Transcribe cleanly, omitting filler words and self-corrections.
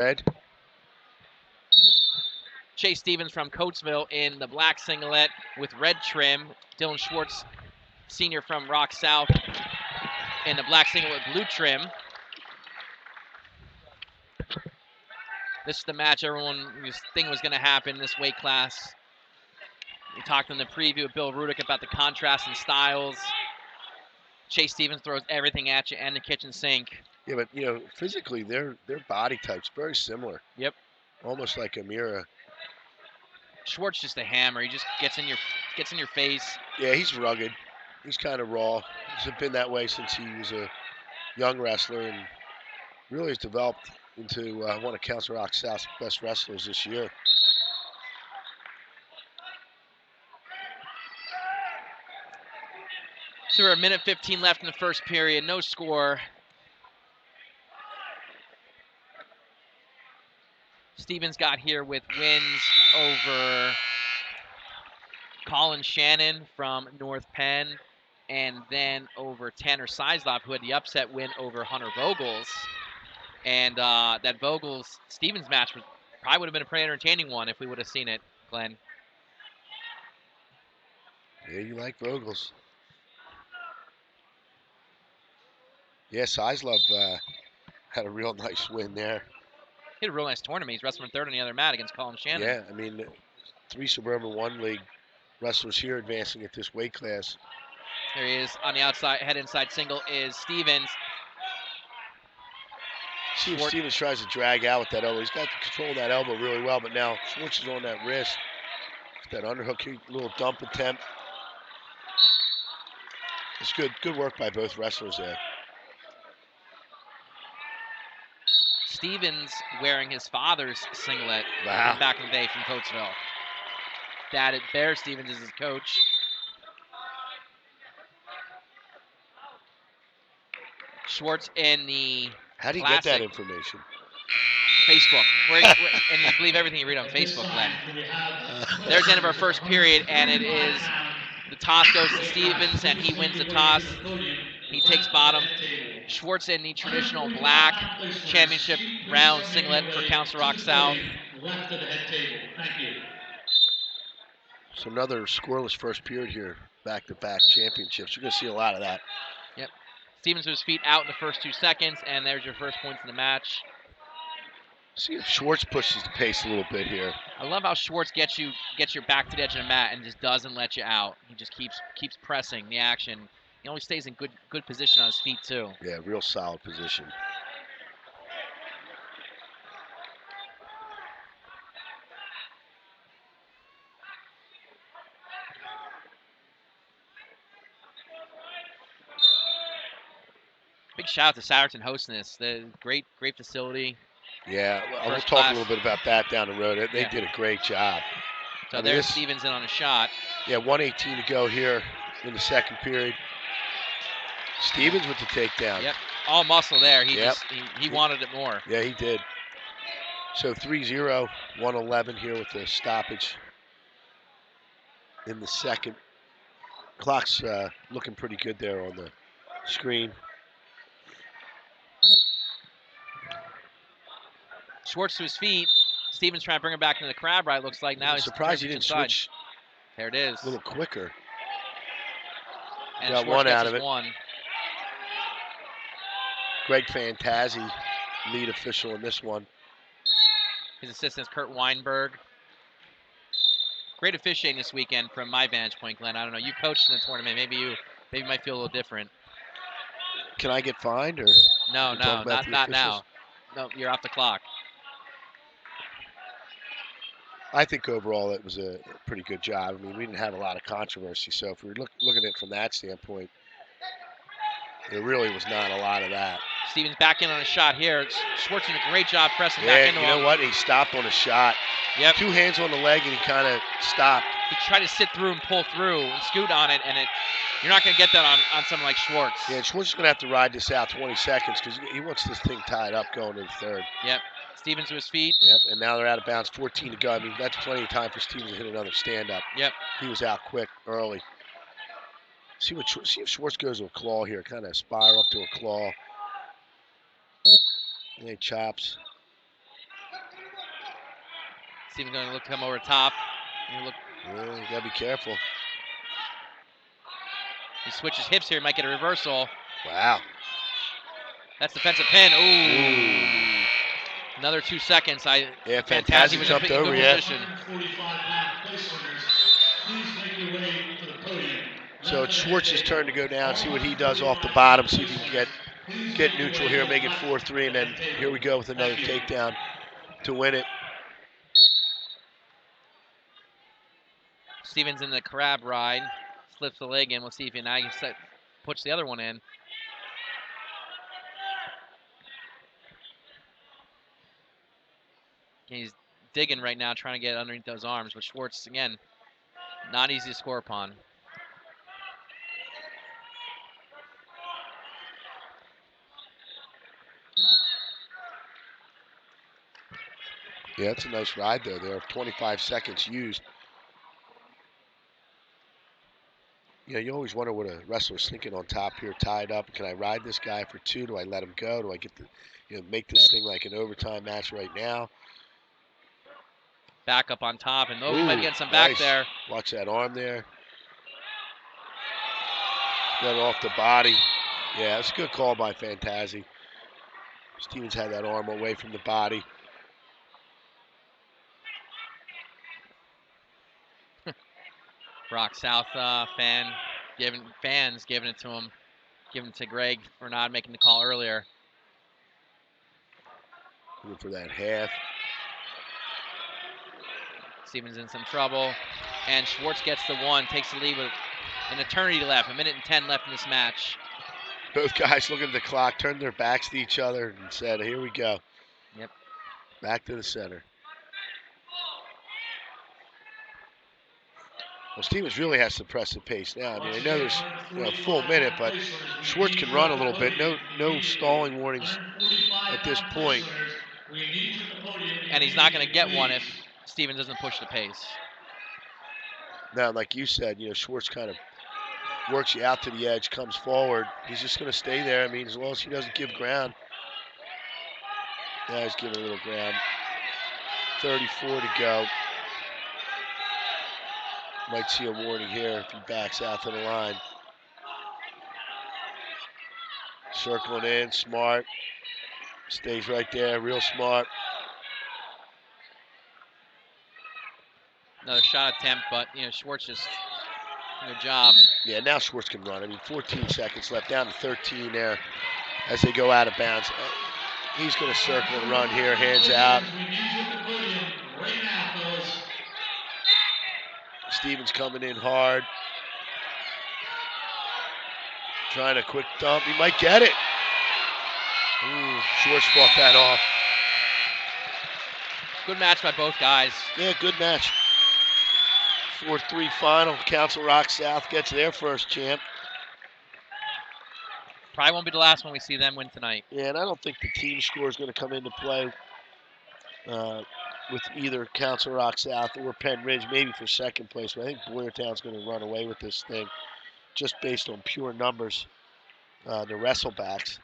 Red. Chase Stevens from Coatesville in the black singlet with red trim. Dylan Schwartz, senior from Rock South, in the black singlet with blue trim. This is the match everyone was thinking was going to happen in this weight class. We talked in the preview with Bill Rudick about the contrast in styles. Chase Stevens throws everything at you and the kitchen sink. Yeah, but physically their body type's very similar. Yep. Almost like Amira. Schwartz just a hammer. He just gets in your face. Yeah, he's rugged. He's kind of raw. He's been that way since he was a young wrestler, and really has developed into one of Council Rock South's best wrestlers this year. So we're a minute 15 left in the first period. No score. Stevens got here with wins over Colin Shannon from North Penn, and then over Tanner Seislov, who had the upset win over Hunter Vogels. And that Vogels-Stevens match probably would have been a pretty entertaining one if we would have seen it, Glenn. Yeah, you like Vogels. Yeah, Seislov had a real nice win there. He had a real nice tournament. He's wrestling third on the other mat against Colin Shannon. Yeah, I mean, 3 Suburban 1 League wrestlers here advancing at this weight class. There he is on the outside. Head inside single is Stevens. See if Stevens tries to drag out with that elbow. He's got to control that elbow really well, but now Schwartz is on that wrist. That underhook, little dump attempt. It's good work by both wrestlers there. Stevens wearing his father's singlet Wow. from back in the day from Coatesville. Dad at Bear Stevens is his coach. Schwartz in the How do you classic get that information? Facebook. And you believe everything you read on Facebook, Glenn. There's the end of our first period, and it is the toss goes to Stevens, and he wins the toss. He takes bottom. Schwartz in the traditional black championship round singlet for Council Rock South. Left of the head table. Thank you. So another scoreless first period here, back-to-back championships. You're going to see a lot of that. Yep. Stevens with his feet out in the first 2 seconds, and there's your first points in the match. See if Schwartz pushes the pace a little bit here. I love how Schwartz gets your back to the edge of the mat and just doesn't let you out. He just keeps pressing the action. He always stays in good position on his feet too. Yeah, real solid position. Big shout out to Souderton hosting this. The great facility. Yeah, we'll talk a little bit about that down the road. They did a great job. So there's Stevens in on a shot. Yeah, 1:18 to go here in the second period. Stevens with the takedown. Yep, all muscle there. He wanted it more. Yeah, he did. So 3-0, 1:11 here with the stoppage in the second. Clock's looking pretty good there on the screen. Schwartz to his feet. Stevens trying to bring him back into the crab ride. Looks like now he's surprised he didn't switch. There it is. A little quicker. And got Schwartz one gets out of it. One. Greg Fantazzi, lead official in this one. His assistant is Kurt Weinberg. Great officiating this weekend from my vantage point, Glenn. I don't know. You coached in the tournament. Maybe you might feel a little different. Can I get fined or? No, not now. No, you're off the clock. I think overall it was a pretty good job. I mean, we didn't have a lot of controversy, so if we're looking at it from that standpoint, there really was not a lot of that. Stevens back in on a shot here. Schwartz did a great job pressing back into him. You know what? He stopped on a shot. Yep. 2 hands on the leg, and he kind of stopped. He tried to sit through and pull through and scoot on it, and you're not going to get that on someone like Schwartz. Yeah, Schwartz is going to have to ride this out 20 seconds because he wants this thing tied up going to the third. Yep. Stevens to his feet. Yep, and now they're out of bounds, 14 to go. I mean, that's plenty of time for Stevens to hit another stand-up. Yep. He was out quick early. See if Schwartz goes to a claw here, kind of spiral up to a claw. And he chops. Stevens going to look to come over top. You gotta be careful. He switches hips here, might get a reversal. Wow. That's defensive pin. Ooh. Another 2 seconds. Yeah, Fantasy Fantasy was jumped in over, good yeah. position. 145-pound place runners, please make your way to the podium. So it's Schwartz's turn to go down, see what he does off the bottom, see if he can get neutral here, make it 4-3, and then here we go with another takedown to win it. Stevens in the crab ride, slips the leg in. We'll see if he now puts the other one in. He's digging right now, trying to get underneath those arms, but Schwartz, again, not easy to score upon. Yeah, that's a nice ride though. There are 25 seconds used. You know, you always wonder what a wrestler's thinking on top here, tied up. Can I ride this guy for 2? Do I let him go? Do I get to, make this thing like an overtime match right now? Back up on top, and Ooh, might be getting some nice. back there. Watch that arm there. Got it off the body. Yeah, that's a good call by Fantasy. Stevens had that arm away from the body. Rock South fans giving it to him, giving it to Greg for not making the call earlier. Looking for that half. Stevens in some trouble, and Schwartz gets the one, takes the lead with an eternity left, 1:10 left in this match. Both guys looking at the clock, turned their backs to each other, and said, "Here we go." Yep. Back to the center. Well, Stevens really has to press the pace now. I mean, I know there's a full minute, but Schwartz can run a little bit. No stalling warnings at this point. And he's not going to get one if Stevens doesn't push the pace. Now, like you said, Schwartz kind of works you out to the edge, comes forward. He's just going to stay there. I mean, as long as he doesn't give ground. Now he's giving a little ground. 34 to go. Might see a warning here if he backs out to the line. Circling in, smart. Stays right there, real smart. Another shot attempt, but Schwartz just doing a job. Yeah, now Schwartz can run. I mean, 14 seconds left, down to 13 there as they go out of bounds. He's going to circle and run here, hands out. Stevens coming in hard. Trying a quick dump. He might get it. Ooh, Schwartz fought that off. Good match by both guys. Yeah, good match. 4-3 final. Council Rock South gets their first champ. Probably won't be the last one we see them win tonight. Yeah, and I don't think the team score is going to come into play with either Council Rock South or Penn Ridge, maybe for second place. But I think Boyertown's going to run away with this thing just based on pure numbers, the wrestlebacks.